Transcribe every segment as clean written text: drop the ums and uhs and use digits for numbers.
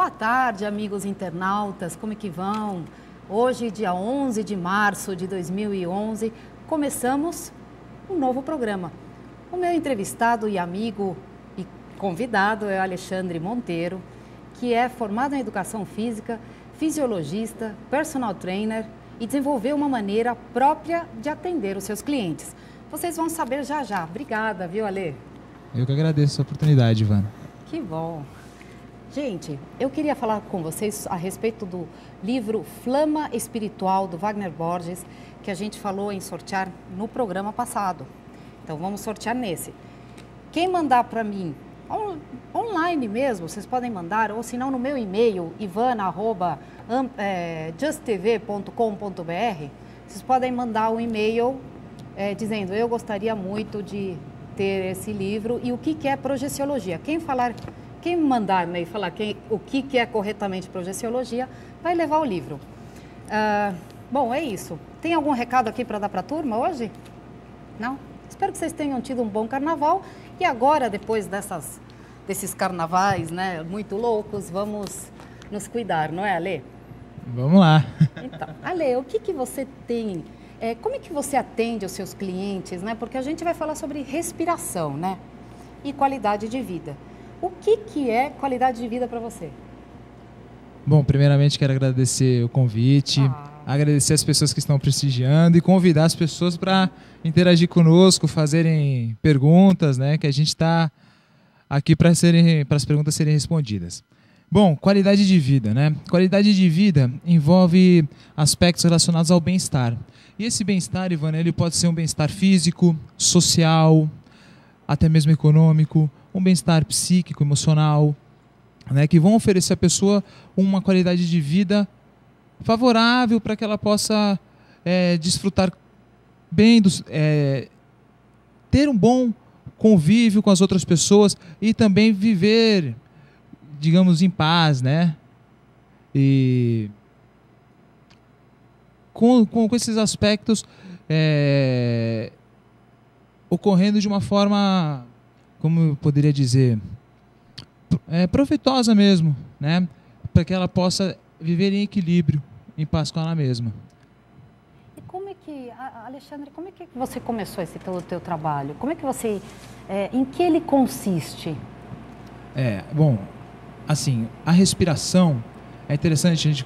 Boa tarde, amigos internautas, como é que vão? Hoje, dia 11 de março de 2011, começamos um novo programa. O meu entrevistado e amigo e convidado é o Alexandre Monteiro, que é formado em Educação Física, fisiologista, personal trainer e desenvolveu uma maneira própria de atender os seus clientes. Vocês vão saber já já. Obrigada, viu, Ale? Eu que agradeço a oportunidade, Ivana. Que bom. Gente, eu queria falar com vocês a respeito do livro Flama Espiritual, do Wagner Borges, que a gente falou em sortear no programa passado. Então, vamos sortear nesse. Quem mandar para mim, online mesmo, vocês podem mandar, ou se não no meu e-mail, ivana@justtv.com.br, vocês podem mandar um e-mail dizendo, eu gostaria muito de ter esse livro e o que é projeciologia. Quem mandar e falar o que é corretamente projeciologia, vai levar o livro. Bom, é isso. Tem algum recado aqui para dar para a turma hoje? Não? Espero que vocês tenham tido um bom carnaval. E agora, depois desses carnavais, né, muito loucos, vamos nos cuidar, não é, Ale? Vamos lá. Então, Ale, o que você tem? Como é que você atende os seus clientes, né? Porque a gente vai falar sobre respiração, né? E qualidade de vida. O que é qualidade de vida para você? Bom, primeiramente quero agradecer o convite, agradecer as pessoas que estão prestigiando e convidar as pessoas para interagir conosco, fazerem perguntas, né? Que a gente está aqui para as perguntas serem respondidas. Bom, qualidade de vida, né? Qualidade de vida envolve aspectos relacionados ao bem-estar. E esse bem-estar, Ivana, ele pode ser um bem-estar físico, social, até mesmo econômico, um bem-estar psíquico, emocional, né, que vão oferecer à pessoa uma qualidade de vida favorável para que ela possa desfrutar bem, ter um bom convívio com as outras pessoas e também viver, digamos, em paz, né? E com esses aspectos ocorrendo de uma forma, como eu poderia dizer, proveitosa mesmo, né? Para que ela possa viver em equilíbrio, em paz com ela mesma. E como é que, Alexandre, como é que você começou esse teu trabalho? Como é que você, em que ele consiste? Bom, assim, a respiração, é interessante a gente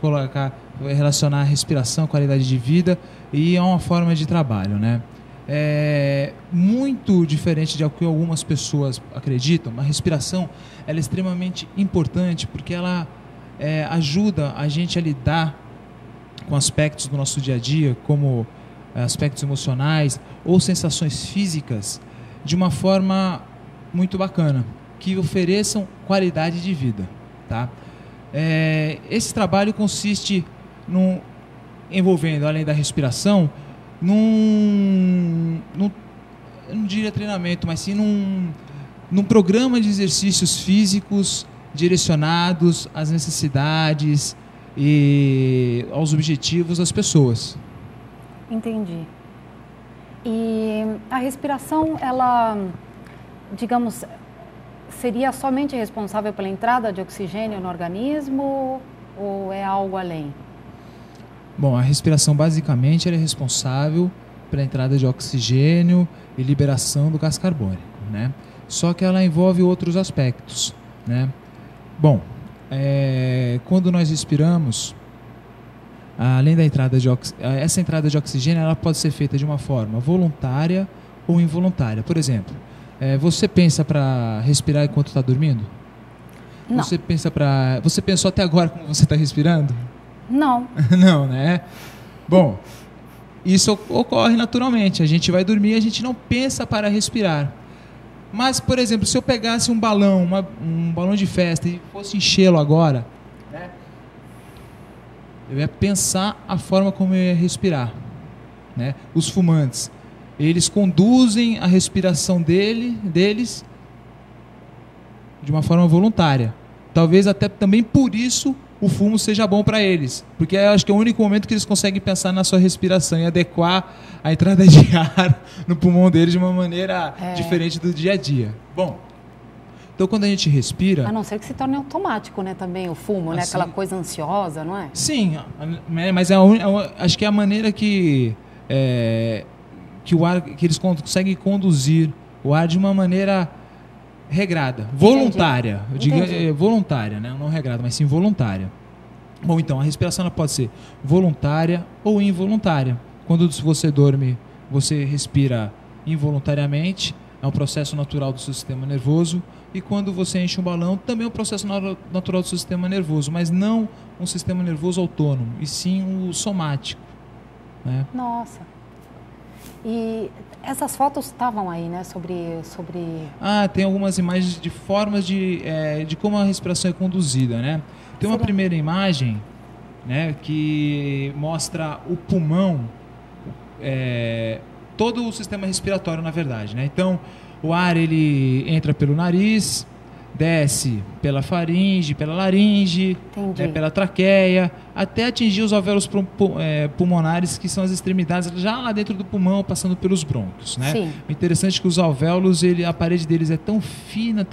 relacionar a respiração à qualidade de vida e a uma forma de trabalho, né? É muito diferente de que algumas pessoas acreditam. A respiração ela é extremamente importante porque ela ajuda a gente a lidar com aspectos do nosso dia a dia, como aspectos emocionais ou sensações físicas, de uma forma muito bacana, que ofereçam qualidade de vida, tá? Esse trabalho consiste envolvendo, além da respiração, eu não diria treinamento, mas sim num programa de exercícios físicos direcionados às necessidades e aos objetivos das pessoas. Entendi. E a respiração, ela, digamos, seria somente responsável pela entrada de oxigênio no organismo ou é algo além? Bom, a respiração basicamente ela é responsável pela entrada de oxigênio e liberação do gás carbônico, né? Só que ela envolve outros aspectos, né? Bom, quando nós respiramos, além da entrada essa entrada de oxigênio ela pode ser feita de uma forma voluntária ou involuntária. Por exemplo, você pensa para respirar enquanto está dormindo? Não. Você pensou até agora como você está respirando? Não. Não, né? Bom, isso ocorre naturalmente. A gente vai dormir e a gente não pensa para respirar. Mas, por exemplo, se eu pegasse um balão de festa e fosse enchê-lo agora, né? Eu ia pensar a forma como eu ia respirar, né? Os fumantes, eles conduzem a respiração deles de uma forma voluntária. Talvez até também por isso o fumo seja bom para eles, porque eu acho que é o único momento que eles conseguem pensar na sua respiração e adequar a entrada de ar no pulmão deles de uma maneira diferente do dia a dia. Bom, Então, quando a gente respira... A não ser que se torne automático, né, também, o fumo, né? Assim, Aquela coisa ansiosa, não é? Sim, mas acho que é a maneira que o ar, que eles conseguem conduzir o ar de uma maneira regrada, voluntária. Eu digo voluntária, né? Não regrada, mas sim voluntária. Bom, então, a respiração ela pode ser voluntária ou involuntária. Quando você dorme, você respira involuntariamente, é um processo natural do seu sistema nervoso. E quando você enche um balão, também é um processo natural do seu sistema nervoso, mas não um sistema nervoso autônomo, e sim o somático. Né? Nossa. E essas fotos estavam aí, né? Sobre... tem algumas imagens de formas de como a respiração é conduzida, né? Tem uma primeira imagem, né, que mostra o pulmão, todo o sistema respiratório, na verdade, né? Então, o ar ele entra pelo nariz, desce pela faringe, pela laringe, pela traqueia, até atingir os alvéolos pulmonares, que são as extremidades, já lá dentro do pulmão, passando pelos brônquios, né? Sim. O interessante é que os alvéolos, a parede deles é tão fina,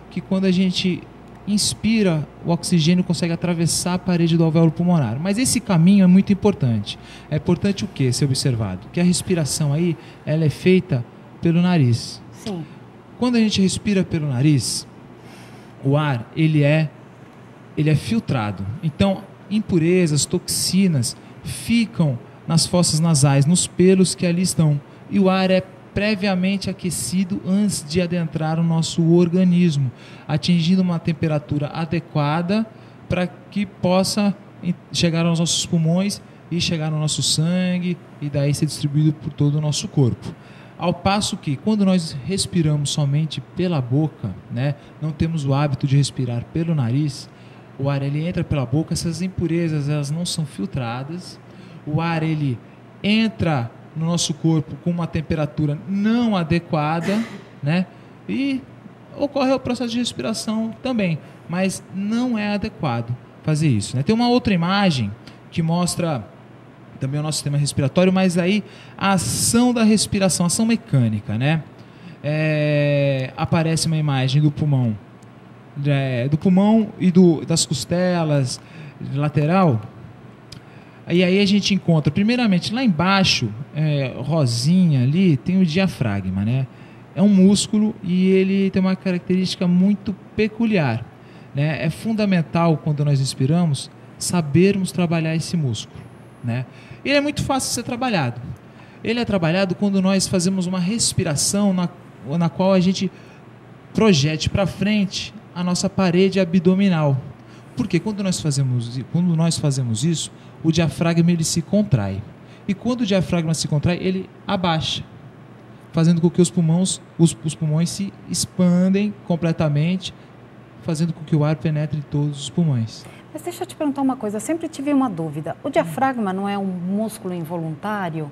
que quando a gente inspira, o oxigênio consegue atravessar a parede do alvéolo pulmonar. Mas esse caminho é muito importante. É importante o que ser observado? Que a respiração aí, ela é feita pelo nariz. Sim. Quando a gente respira pelo nariz, o ar, ele é filtrado. Então, impurezas, toxinas ficam nas fossas nasais, nos pelos que ali estão. E o ar é previamente aquecido antes de adentrar o nosso organismo, atingindo uma temperatura adequada para que possa chegar aos nossos pulmões e chegar no nosso sangue e daí ser distribuído por todo o nosso corpo. Ao passo que, quando nós respiramos somente pela boca, né, não temos o hábito de respirar pelo nariz, o ar ele entra pela boca, essas impurezas elas não são filtradas, o ar ele entra no nosso corpo com uma temperatura não adequada, né? E ocorre o processo de respiração também, mas não é adequado fazer isso, né? Tem uma outra imagem que mostra também o nosso sistema respiratório, mas aí a ação da respiração, ação mecânica, né? Aparece uma imagem do pulmão, e das costelas, lateral. E aí a gente encontra, primeiramente, lá embaixo, rosinha ali, tem o diafragma, né? É um músculo e ele tem uma característica muito peculiar, né? É fundamental, quando nós respiramos, sabermos trabalhar esse músculo, né? Ele é muito fácil de ser trabalhado. Ele é trabalhado quando nós fazemos uma respiração na qual a gente projete para frente a nossa parede abdominal. Porque quando nós fazemos isso, o diafragma ele se contrai. E quando o diafragma se contrai, ele abaixa, fazendo com que os pulmões se expandem completamente, fazendo com que o ar penetre em todos os pulmões. Mas deixa eu te perguntar uma coisa, eu sempre tive uma dúvida. O diafragma não é um músculo involuntário?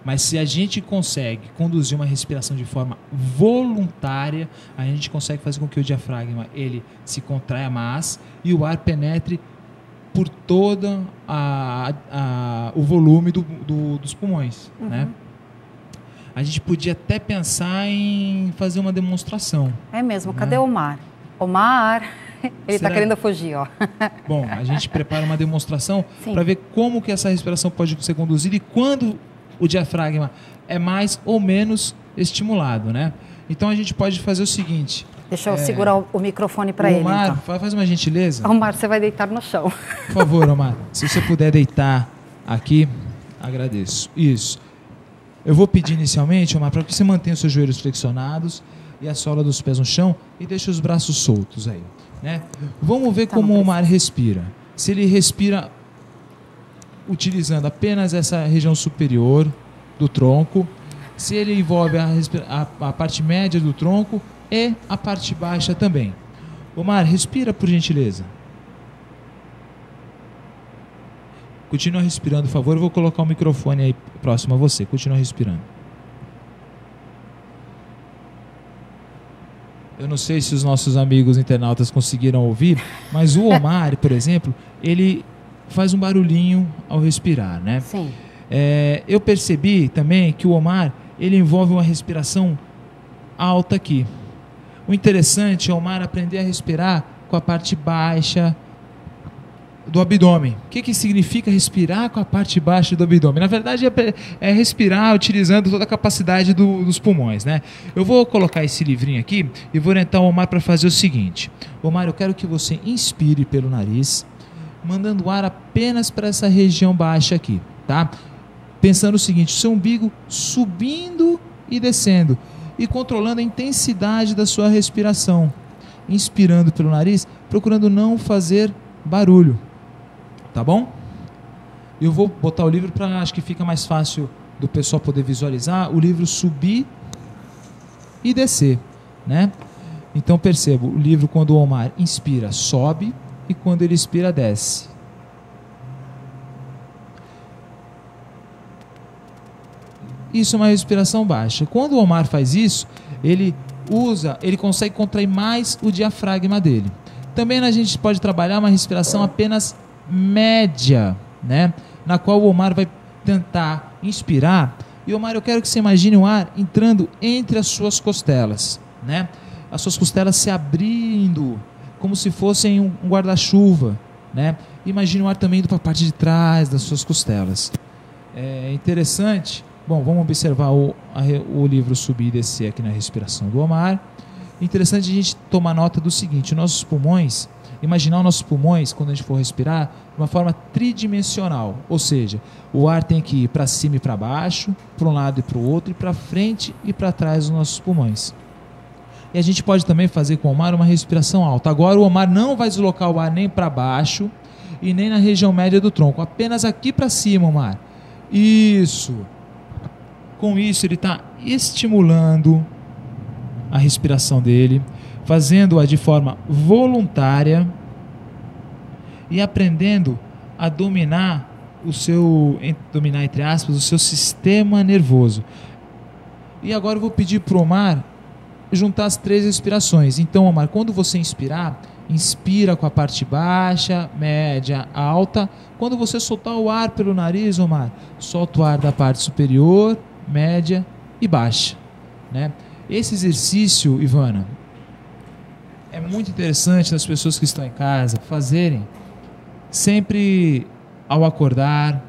Mas se a gente consegue conduzir uma respiração de forma voluntária, a gente consegue fazer com que o diafragma ele se contraia mais e o ar penetre por todo o volume dos pulmões, né? A gente podia até pensar em fazer uma demonstração. É mesmo, cadê o Omar? Omar, ele está querendo fugir, ó. Bom, a gente prepara uma demonstração para ver como que essa respiração pode ser conduzida e quando o diafragma é mais ou menos estimulado, né? Então a gente pode fazer o seguinte. Deixa eu segurar o microfone para ele. Omar, então. Faz uma gentileza. Omar, você vai deitar no chão. Por favor, Omar, se você puder deitar aqui, agradeço. Isso. Eu vou pedir inicialmente, Omar, para que você mantenha os seus joelhos flexionados e a sola dos pés no chão e deixe os braços soltos aí, né? Vamos ver como o Omar respira. Se ele respira utilizando apenas essa região superior do tronco, se ele envolve a parte média do tronco e a parte baixa também. Omar, respira por gentileza. Continua respirando, por favor. Eu vou colocar o microfone aí próximo a você. Continua respirando. Eu não sei se os nossos amigos internautas conseguiram ouvir, mas o Omar, por exemplo, ele faz um barulhinho ao respirar, né? Sim. Eu percebi também que o Omar, ele envolve uma respiração alta aqui. O interessante é o Omar aprender a respirar com a parte baixa do abdômen. O que significa respirar com a parte baixa do abdômen? Na verdade é respirar utilizando toda a capacidade dos pulmões, né? Eu vou colocar esse livrinho aqui e vou orientar o Omar para fazer o seguinte. Omar, eu quero que você inspire pelo nariz, mandando ar apenas para essa região baixa aqui, tá? Pensando o seguinte, seu umbigo subindo e descendo e controlando a intensidade da sua respiração. Inspirando pelo nariz, procurando não fazer barulho. Tá bom? Eu vou botar o livro para, acho que fica mais fácil do pessoal poder visualizar, o livro subir e descer, né? Então percebo, o livro quando o Omar inspira, sobe, e quando ele expira, desce. Isso é uma respiração baixa. Quando o Omar faz isso, ele consegue contrair mais o diafragma dele. Também a gente pode trabalhar uma respiração apenas média, né? Na qual o Omar vai tentar inspirar. E Omar, eu quero que você imagine o ar entrando entre as suas costelas, né? As suas costelas se abrindo, como se fossem um guarda-chuva, né? Imagine o ar também indo para a parte de trás das suas costelas. É interessante. Bom, vamos observar o livro subir e descer aqui na respiração do Omar. Interessante a gente tomar nota do seguinte: nossos pulmões, imaginar os nossos pulmões, quando a gente for respirar, de uma forma tridimensional. Ou seja, o ar tem que ir para cima e para baixo, para um lado e para o outro, e para frente e para trás dos nossos pulmões. E a gente pode também fazer com o Omar uma respiração alta. Agora o Omar não vai deslocar o ar nem para baixo e nem na região média do tronco, apenas aqui para cima, Omar. Isso. Com isso ele está estimulando a respiração dele, fazendo-a de forma voluntária e aprendendo a dominar entre aspas, o seu sistema nervoso. E agora eu vou pedir para o Omar juntar as 3 respirações. Então, Omar, quando você inspirar, inspira com a parte baixa, média, alta. Quando você soltar o ar pelo nariz, Omar, solta o ar da parte superior, média e baixa, né? Esse exercício, Ivana, é muito interessante das pessoas que estão em casa fazerem sempre ao acordar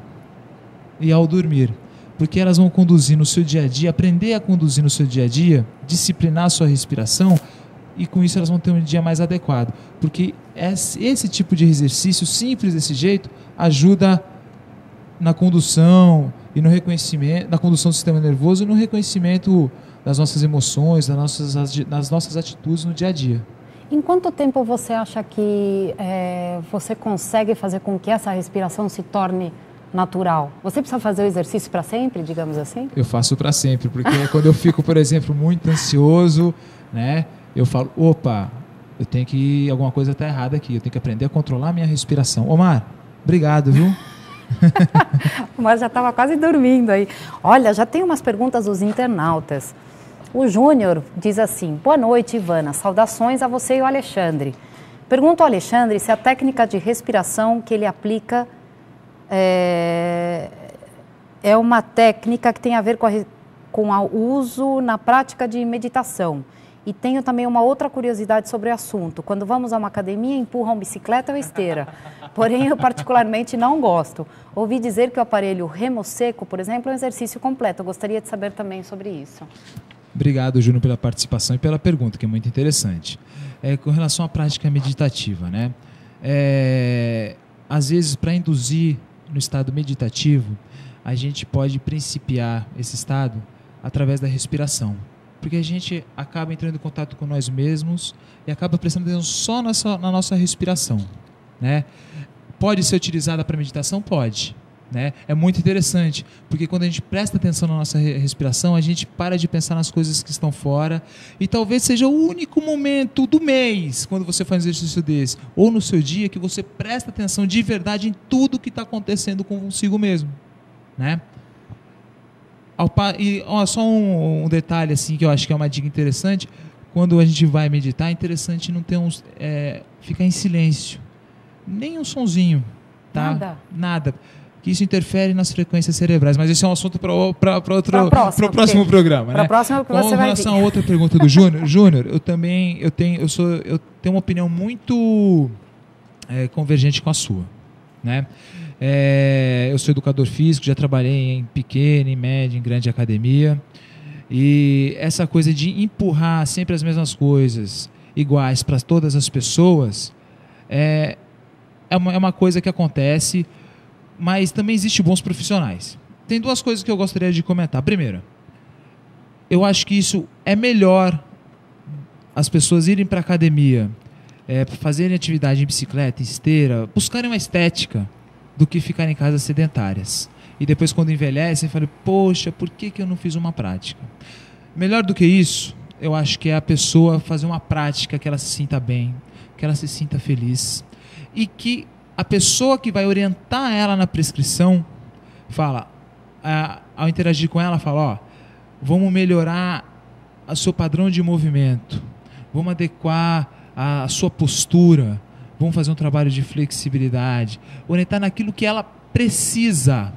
e ao dormir, porque elas vão conduzir no seu dia a dia, aprender a conduzir no seu dia a dia, disciplinar a sua respiração, e com isso elas vão ter um dia mais adequado, porque esse tipo de exercício simples desse jeito ajuda na condução e no reconhecimento, na condução do sistema nervoso e no reconhecimento das nossas emoções, das nossas atitudes no dia a dia. Em quanto tempo você acha que você consegue fazer com que essa respiração se torne natural? Você precisa fazer o exercício para sempre, digamos assim? Eu faço para sempre, porque quando eu fico, por exemplo, muito ansioso, né, eu falo, opa, alguma coisa está errada aqui, eu tenho que aprender a controlar a minha respiração. Omar, obrigado, viu? O Omar já estava quase dormindo aí. Olha, já tem umas perguntas dos internautas. O Júnior diz assim: boa noite, Ivana, saudações a você e ao Alexandre. Pergunto ao Alexandre se a técnica de respiração que ele aplica é uma técnica que tem a ver com o uso na prática de meditação. E tenho também uma outra curiosidade sobre o assunto. Quando vamos a uma academia, empurram bicicleta ou esteira. Porém, eu particularmente não gosto. Ouvi dizer que o aparelho remo seco, por exemplo, é um exercício completo. Eu gostaria de saber também sobre isso. Obrigado, Júnior, pela participação e pela pergunta, que é muito interessante. Com relação à prática meditativa, né? Às vezes, para induzir no estado meditativo, a gente pode principiar esse estado através da respiração. Porque a gente acaba entrando em contato com nós mesmos e acaba prestando atenção só na nossa respiração, né? Pode ser utilizada para meditação? Pode, né? É muito interessante, porque quando a gente presta atenção na nossa respiração, a gente para de pensar nas coisas que estão fora, e talvez seja o único momento do mês, quando você faz um exercício desse, ou no seu dia, que você presta atenção de verdade em tudo que está acontecendo consigo mesmo, né? E só um detalhe assim, que eu acho que é uma dica interessante: quando a gente vai meditar, é interessante não ter ficar em silêncio, nem um sonzinho, tá? Nada. Nada. O que isso interfere nas frequências cerebrais. Mas esse é um assunto para o próximo programa. Para o próximo que você vai vir. Com relação a outra pergunta do Júnior, eu tenho uma opinião muito convergente com a sua, né? Eu sou educador físico, já trabalhei em pequena, em média, em grande academia. E essa coisa de empurrar sempre as mesmas coisas iguais para todas as pessoas é uma coisa que acontece, mas também existem bons profissionais. Tem duas coisas que eu gostaria de comentar. Primeiro, eu acho que isso é melhor as pessoas irem para a academia, fazerem atividade em bicicleta, em esteira, buscarem uma estética, do que ficarem em casa sedentárias. E depois, quando envelhecem, falam, poxa, por que eu não fiz uma prática? Melhor do que isso, eu acho que é a pessoa fazer uma prática que ela se sinta bem, que ela se sinta feliz, e que a pessoa que vai orientar ela na prescrição fala, ao interagir com ela, fala, ó, vamos melhorar o seu padrão de movimento, vamos adequar a sua postura, vamos fazer um trabalho de flexibilidade, orientar naquilo que ela precisa,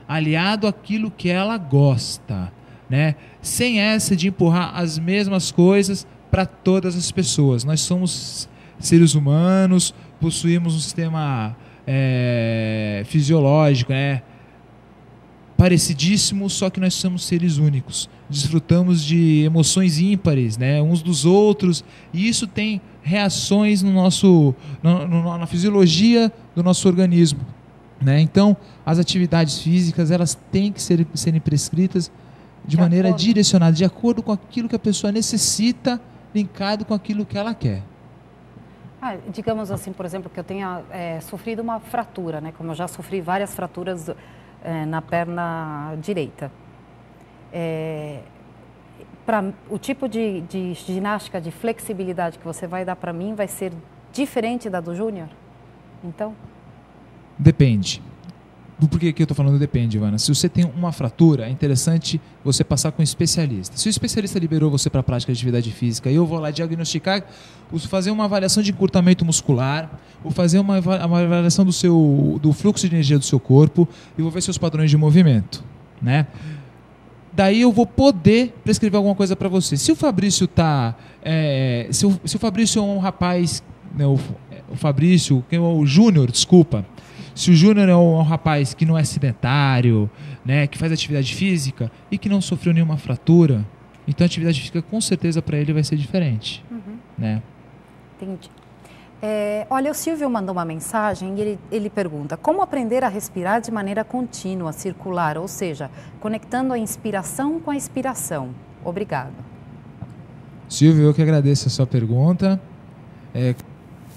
aliado àquilo que ela gosta, né? Sem essa de empurrar as mesmas coisas para todas as pessoas. Nós somos seres humanos, possuímos um sistema fisiológico, parecidíssimo, só que nós somos seres únicos. Desfrutamos de emoções ímpares, né, uns dos outros, e isso tem reações na fisiologia do nosso organismo, né? Então, as atividades físicas, elas têm que serem prescritas de maneira direcionada, de acordo com aquilo que a pessoa necessita, linkado com aquilo que ela quer. Digamos assim, por exemplo, que eu tenha sofrido uma fratura, né? Como eu já sofri várias fraturas na perna direita. O tipo de ginástica de flexibilidade que você vai dar para mim vai ser diferente da do Júnior? Então? Depende. Por que eu estou falando depende, Ivana? Se você tem uma fratura, é interessante você passar com um especialista. Se o especialista liberou você para a prática de atividade física e eu vou lá diagnosticar, fazer uma avaliação de encurtamento muscular, ou fazer uma avaliação do fluxo de energia do seu corpo e vou ver seus padrões de movimento, né? Daí eu vou poder prescrever alguma coisa para você. Se o Fabrício se o Fabrício é um rapaz, né, o Fabrício, que é o Júnior, desculpa. Se o Júnior é um rapaz que não é sedentário, né, que faz atividade física e que não sofreu nenhuma fratura, então a atividade física com certeza para ele vai ser diferente. Né? Entendi. Olha, o Silvio mandou uma mensagem e ele pergunta: como aprender a respirar de maneira contínua, circular, ou seja, conectando a inspiração com a expiração? Obrigado. Silvio, eu que agradeço a sua pergunta.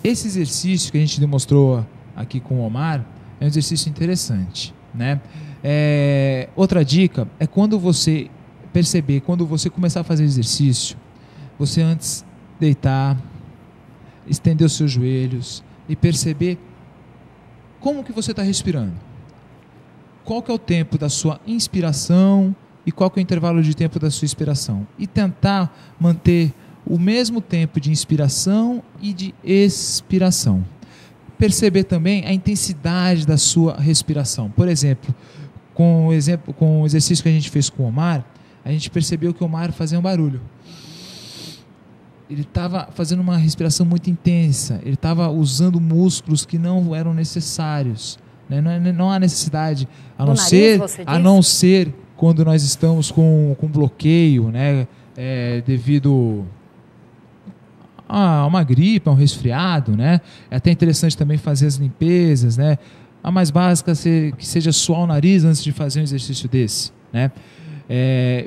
Esse exercício que a gente demonstrou aqui com o Omar é um exercício interessante, né? Outra dica é quando você começar a fazer exercício, você antes deitar, estender os seus joelhos e perceber como que você está respirando. Qual que é o tempo da sua inspiração e qual que é o intervalo de tempo da sua expiração. E tentar manter o mesmo tempo de inspiração e de expiração. Perceber também a intensidade da sua respiração. Por exemplo, com o exercício que a gente fez com o Omar, a gente percebeu que o Omar fazia um barulho. Ele estava fazendo uma respiração muito intensa, ele estava usando músculos que não eram necessários, né? Não há necessidade, a não ser quando nós estamos com bloqueio, né? Devido a uma gripe, a um resfriado, né? É até interessante também fazer as limpezas, né? A mais básica que seja suar o nariz antes de fazer um exercício desse, né?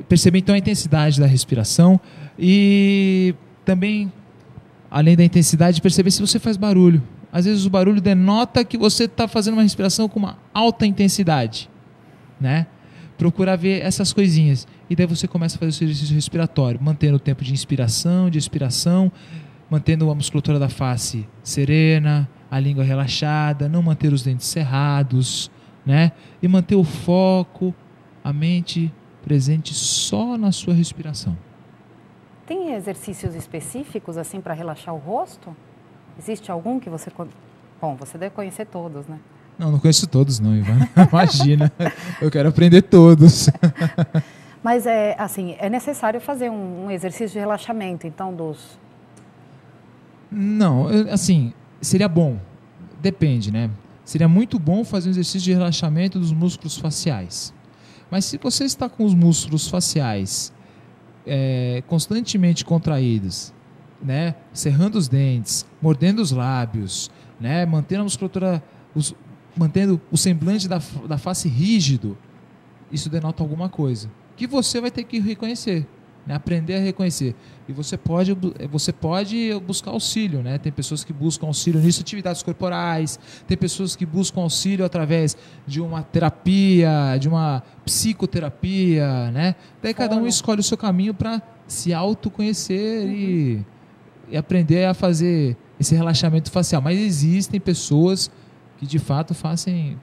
Perceber então a intensidade da respiração e também, além da intensidade, perceber se você faz barulho. Às vezes o barulho denota que você está fazendo uma respiração com uma alta intensidade, né? Procurar ver essas coisinhas. E daí você começa a fazer o seu exercício respiratório, mantendo o tempo de inspiração, de expiração, mantendo a musculatura da face serena, a língua relaxada, não manter os dentes cerrados, né? E manter o foco, a mente presente só na sua respiração. Tem exercícios específicos assim para relaxar o rosto? Existe algum que você... Bom, você deve conhecer todos, né? Não conheço todos não, Ivan. Imagina, eu quero aprender todos. Mas é necessário fazer um exercício de relaxamento, então, dos... Não, assim, seria bom, depende, né? Seria muito bom fazer um exercício de relaxamento dos músculos faciais. Mas se você está com os músculos faciais constantemente contraídos, né? Cerrando os dentes, mordendo os lábios, né? Mantendo a musculatura, mantendo o semblante da face rígido, isso denota alguma coisa que você vai ter que reconhecer, né? Aprender a reconhecer. E você pode buscar auxílio, né? Tem pessoas que buscam auxílio nisso, atividades corporais, tem pessoas que buscam auxílio através de uma terapia, de uma psicoterapia, né? Daí cada um escolhe o seu caminho para se autoconhecer e aprender a fazer esse relaxamento facial. Mas existem pessoas que de fato fazem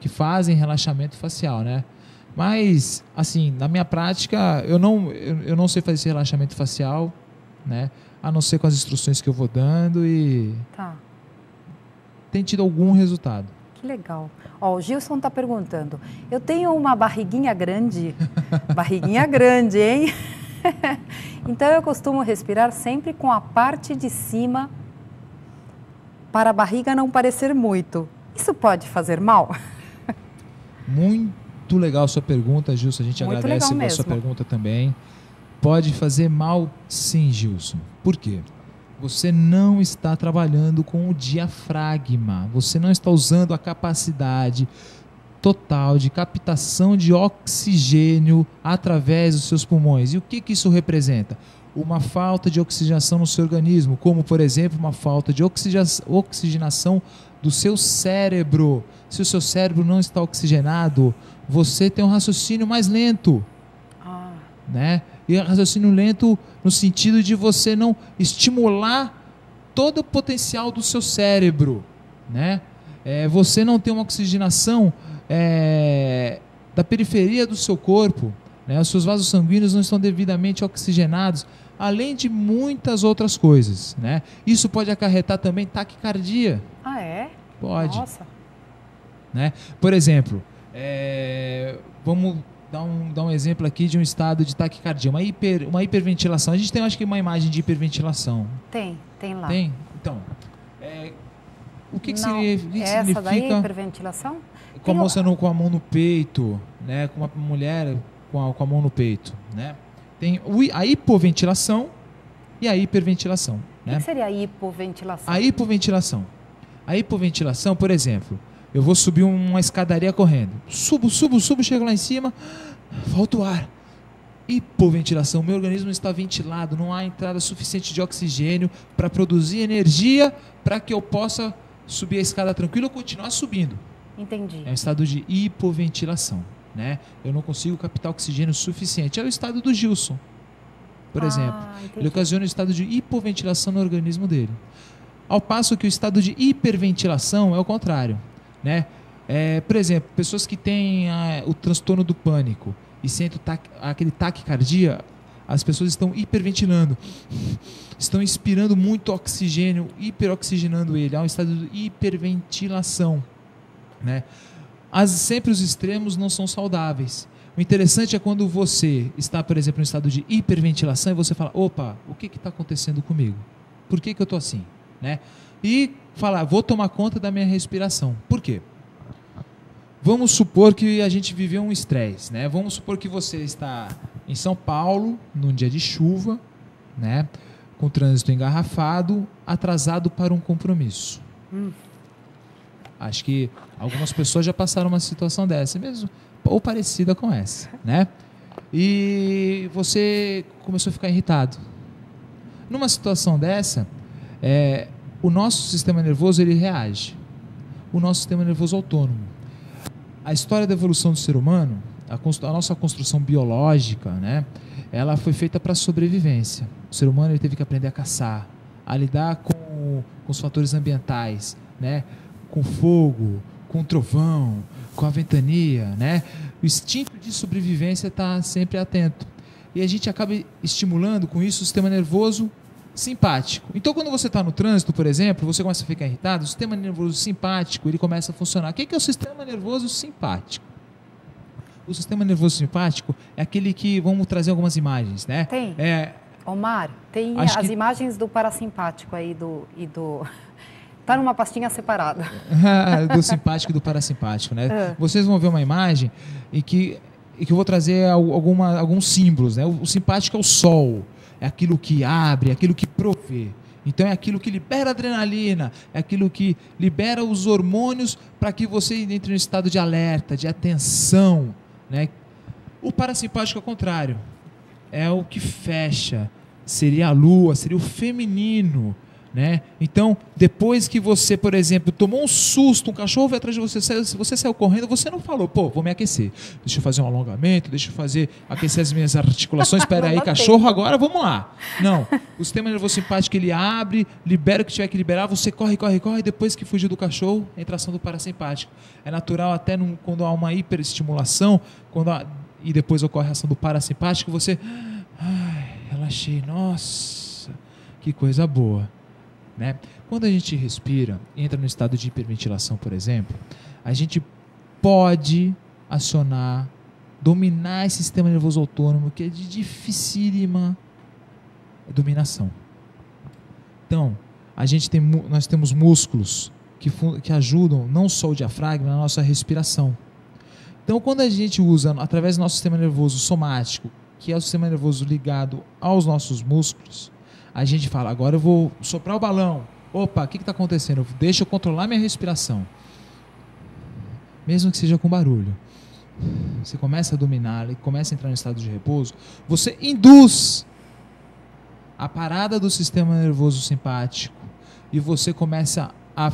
relaxamento facial, né? Mas, assim, na minha prática, eu não sei fazer esse relaxamento facial, né? A não ser com as instruções que eu vou dando e tem tido algum resultado. Que legal. Ó, o Gilson está perguntando, eu tenho uma barriguinha grande, barriguinha grande, hein? Então eu costumo respirar sempre com a parte de cima para a barriga não parecer muito. Isso pode fazer mal? Muito legal a sua pergunta, Gilson. A gente agradece a sua pergunta também. Pode fazer mal, sim, Gilson. Por quê? Você não está trabalhando com o diafragma. Você não está usando a capacidade total de captação de oxigênio através dos seus pulmões. E o que isso representa? Uma falta de oxigenação no seu organismo, como, por exemplo, uma falta de oxigenação do seu cérebro. Se o seu cérebro não está oxigenado, você tem um raciocínio mais lento, né? E raciocínio lento no sentido de você não estimular todo o potencial do seu cérebro, né? Você não tem uma oxigenação da periferia do seu corpo, né? Os seus vasos sanguíneos não estão devidamente oxigenados, além de muitas outras coisas, né? Isso pode acarretar também taquicardia. Ah, é? Pode. Nossa. Né? Por exemplo, vamos dar um exemplo aqui de um estado de taquicardia, uma hiperventilação. A gente tem, acho que, uma imagem de hiperventilação. Tem lá. Tem? Então, o que significa? Essa daí, hiperventilação? Com a moça com a mão no peito, né? Com uma mulher com a mão no peito, né? Tem a hipoventilação e a hiperventilação. Né? O que seria a hipoventilação? A hipoventilação, por exemplo, eu vou subir uma escadaria correndo. Subo, chego lá em cima, falta o ar. Hipoventilação, meu organismo não está ventilado, não há entrada suficiente de oxigênio para produzir energia para que eu possa subir a escada tranquilo ou continuar subindo. Entendi. É um estado de hipoventilação, né? Eu não consigo captar oxigênio suficiente. É o estado do Gilson, por exemplo. Entendi. Ele ocasiona o estado de hipoventilação no organismo dele. Ao passo que o estado de hiperventilação é o contrário, né? Por exemplo, pessoas que têm o transtorno do pânico e sentem aquele taquicardia, as pessoas estão hiperventilando, estão inspirando muito oxigênio, hiperoxigenando ele. Há um estado de hiperventilação, né? Sempre os extremos não são saudáveis. O interessante é quando você está, por exemplo, em estado de hiperventilação e você fala, opa, o que está acontecendo comigo? Por que eu estou assim? Né? E falar, vou tomar conta da minha respiração. Por quê? Vamos supor que a gente viveu um estresse, né? Vamos supor que você está em São Paulo, num dia de chuva, né? Com o trânsito engarrafado, atrasado para um compromisso. Acho que algumas pessoas já passaram uma situação dessa mesmo, ou parecida com essa, né? E você começou a ficar irritado. Numa situação dessa, o nosso sistema nervoso ele reage. O nosso sistema nervoso autônomo. A história da evolução do ser humano, a nossa construção biológica, né? Ela foi feita para sobrevivência. O ser humano ele teve que aprender a caçar, a lidar com os fatores ambientais, né? Com fogo, com trovão, com a ventania, né? O instinto de sobrevivência está sempre atento. E a gente acaba estimulando com isso o sistema nervoso simpático. Então, quando você está no trânsito, por exemplo, você começa a ficar irritado, o sistema nervoso simpático ele começa a funcionar. O que é o sistema nervoso simpático? O sistema nervoso simpático é aquele que... Vamos trazer algumas imagens, né? Tem. Omar, tem imagens do parasimpático aí Tá numa pastinha separada. Do simpático e do parasimpático, né? Vocês vão ver uma imagem em que eu vou trazer alguns símbolos, né? O simpático é o sol, é aquilo que abre, é aquilo que provê. Então é aquilo que libera adrenalina, é aquilo que libera os hormônios para que você entre no estado de alerta, de atenção, né? O parasimpático é o contrário, é o que fecha, seria a lua, seria o feminino, né? Então, depois que você, por exemplo, tomou um susto, um cachorro veio atrás de você, se você saiu correndo, você não falou, pô, vou me aquecer, deixa eu fazer um alongamento, deixa eu aquecer as minhas articulações, espera aí, cachorro, agora vamos lá. Não, o sistema nervoso simpático, ele abre, libera o que tiver que liberar, você corre, depois que fugiu do cachorro, entra a ação do parasimpático. É natural até quando há uma hiperestimulação, e depois ocorre a ação do parasimpático, você, relaxei, nossa, que coisa boa. Né? Quando a gente respira, entra no estado de hiperventilação, por exemplo, a gente pode dominar esse sistema nervoso autônomo, que é de dificílima dominação. Então, nós temos músculos que ajudam não só o diafragma, na nossa respiração. Então, quando a gente usa, através do nosso sistema nervoso somático, que é o sistema nervoso ligado aos nossos músculos, a gente fala, agora eu vou soprar o balão. Opa, o que está acontecendo? Deixa eu controlar minha respiração. Mesmo que seja com barulho. Você começa a dominar e começa a entrar no estado de repouso, você induz a parada do sistema nervoso simpático e você começa a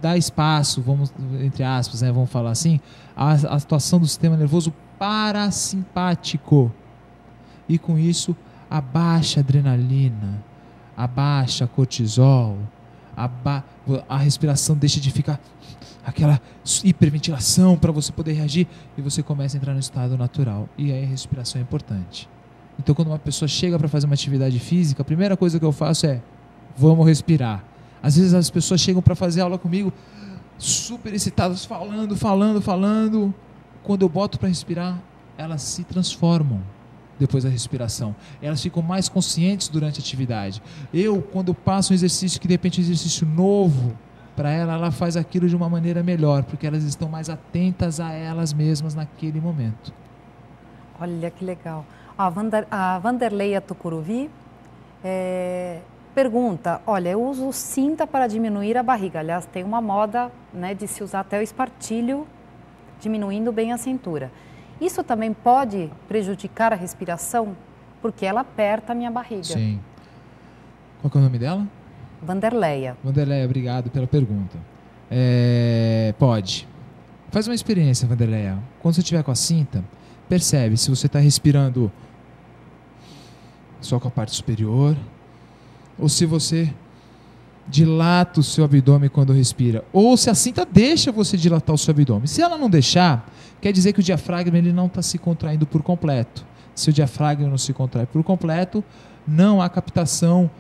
dar espaço, vamos, entre aspas, né, vamos falar assim, a atuação do sistema nervoso parasimpático. E com isso, abaixa a adrenalina, abaixa cortisol, a respiração deixa de ficar aquela hiperventilação para você poder reagir e você começa a entrar no estado natural. E aí a respiração é importante. Então, quando uma pessoa chega para fazer uma atividade física, a primeira coisa que eu faço é, vamos respirar. Às vezes as pessoas chegam para fazer aula comigo super excitadas, falando. Quando eu boto para respirar, elas se transformam. Depois da respiração, elas ficam mais conscientes durante a atividade. Quando eu passo um exercício que de repente é um exercício novo para ela faz aquilo de uma maneira melhor, porque elas estão mais atentas a elas mesmas naquele momento. Olha que legal. A Vanderleia Tucuruvi pergunta, olha, eu uso cinta para diminuir a barriga. Aliás, tem uma moda, né, de se usar até o espartilho, diminuindo bem a cintura. Isso também pode prejudicar a respiração, porque ela aperta a minha barriga. Sim. Qual que é o nome dela? Vanderleia. Vanderleia, obrigado pela pergunta. Pode. Faz uma experiência, Vanderleia. Quando você estiver com a cinta, percebe se você está respirando só com a parte superior, ou se você dilata o seu abdômen quando respira, ou se a cinta deixa você dilatar o seu abdômen. Se ela não deixar, quer dizer que o diafragma ele não está se contraindo por completo. Se o diafragma não se contrai por completo, não há captação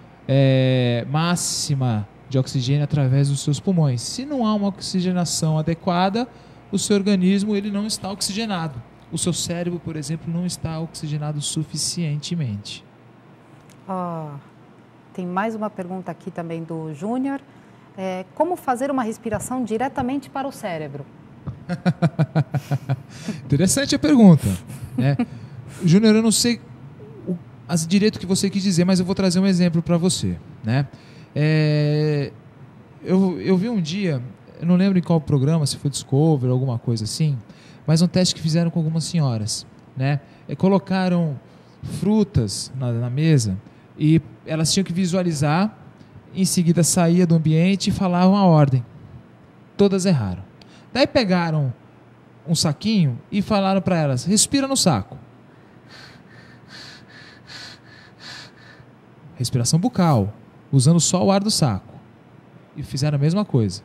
máxima de oxigênio através dos seus pulmões. Se não há uma oxigenação adequada, o seu organismo ele não está oxigenado. O seu cérebro, por exemplo, não está oxigenado suficientemente. Tem mais uma pergunta aqui também do Júnior. Como fazer uma respiração diretamente para o cérebro? Interessante a pergunta. Júnior, eu não sei direito o que você quis dizer, mas eu vou trazer um exemplo para você. Né? Eu vi um dia, eu não lembro em qual programa, se foi Discovery, alguma coisa assim, mas um teste que fizeram com algumas senhoras. Né? Colocaram frutas na mesa e elas tinham que visualizar, em seguida saía do ambiente e falavam a ordem. Todas erraram. Daí pegaram um saquinho e falaram para elas, respira no saco. Respiração bucal, usando só o ar do saco. E fizeram a mesma coisa.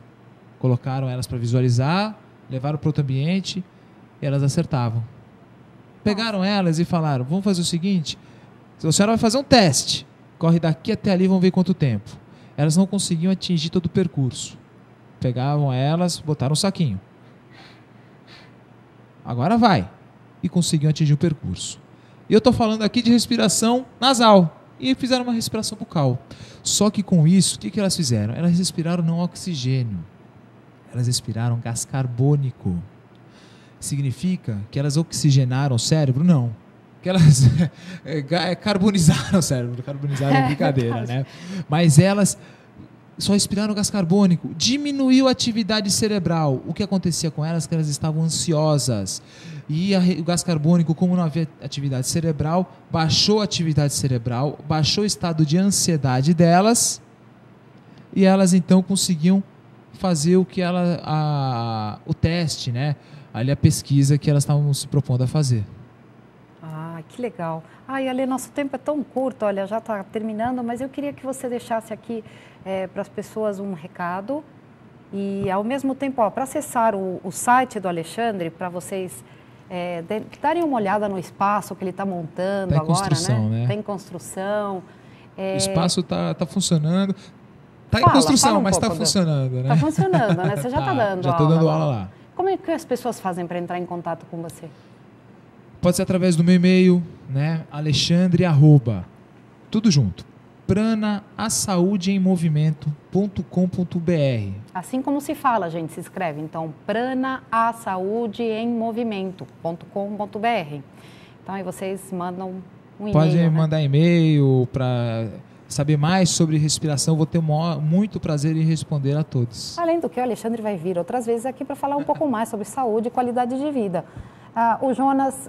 Colocaram elas para visualizar, levaram para outro ambiente e elas acertavam. Pegaram elas e falaram, vamos fazer o seguinte, a senhora vai fazer um teste. corre daqui até ali, vamos ver quanto tempo. Elas não conseguiam atingir todo o percurso. Pegavam elas, botaram um saquinho. Agora vai. E conseguiam atingir o percurso. E eu estou falando aqui de respiração nasal. E fizeram uma respiração bucal. Só que com isso, o que elas fizeram? Elas respiraram não oxigênio. Elas respiraram gás carbônico. Significa que elas oxigenaram o cérebro? Não. Que elas carbonizaram o cérebro. Carbonizaram é brincadeira, né? Mas elas só respiraram gás carbônico. Diminuiu a atividade cerebral. O que acontecia com elas? Que elas estavam ansiosas. E o gás carbônico, como não havia atividade cerebral, baixou a atividade cerebral, baixou o estado de ansiedade delas, e elas então conseguiam fazer o que o teste, né? Ali a pesquisa que elas estavam se propondo a fazer. Ah, que legal. Ai, Ale, nosso tempo é tão curto, olha, já está terminando, mas eu queria que você deixasse aqui para as pessoas um recado e, ao mesmo tempo, para acessar o site do Alexandre, para vocês darem uma olhada no espaço que ele está montando agora, né? Está em construção. O espaço está funcionando. Está em construção, mas está funcionando, né? Está funcionando, né? Você já está dando aula. Já estou dando aula lá. Como é que as pessoas fazem para entrar em contato com você? Pode ser através do meu e-mail, né? Alexandre, tudo junto, pranaasaudeemmovimento.com.br. Assim como se fala, gente, se escreve. Então, pranaasaudeemmovimento.com.br. Então, aí vocês mandam um e-mail. Podem mandar e-mail para saber mais sobre respiração. Vou ter muito prazer em responder a todos. Além do que, o Alexandre vai vir outras vezes aqui para falar um pouco mais sobre saúde e qualidade de vida. O Jonas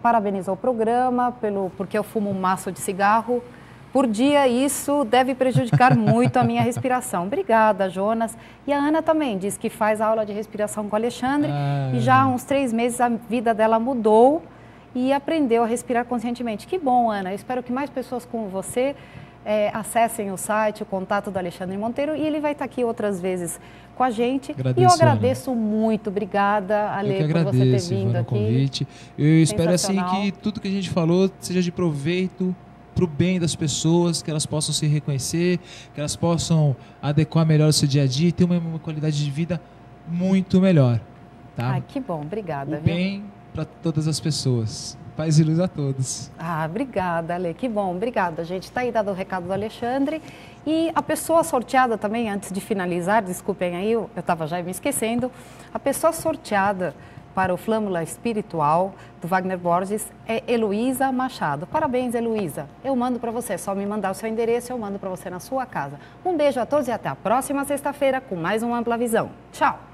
parabenizou o programa porque eu fumo um maço de cigarro por dia, isso deve prejudicar muito a minha respiração. Obrigada, Jonas. E a Ana também diz que faz aula de respiração com o Alexandre e já há uns 3 meses a vida dela mudou e aprendeu a respirar conscientemente. Que bom, Ana. Eu espero que mais pessoas como você acessem o site, o contato do Alexandre Monteiro, e ele vai estar aqui outras vezes com a gente. E eu agradeço muito. Obrigada, Ale, por você ter vindo aqui. Convite. Eu espero assim que tudo que a gente falou seja de proveito para o bem das pessoas, que elas possam se reconhecer, que elas possam adequar melhor o seu dia a dia e ter uma qualidade de vida muito melhor. Tá? Ai, que bom. Obrigada. O bem para todas as pessoas. Paz e luz a todos. Obrigada, Ale. Que bom. Obrigada, gente. Está aí dado o recado do Alexandre. E a pessoa sorteada também, antes de finalizar, desculpem aí, eu estava já me esquecendo, a pessoa sorteada para o Flâmula Espiritual do Wagner Borges é Heloísa Machado. Parabéns, Heloísa. Eu mando para você, é só me mandar o seu endereço, eu mando para você na sua casa. Um beijo a todos e até a próxima sexta-feira com mais um Ampla Visão. Tchau!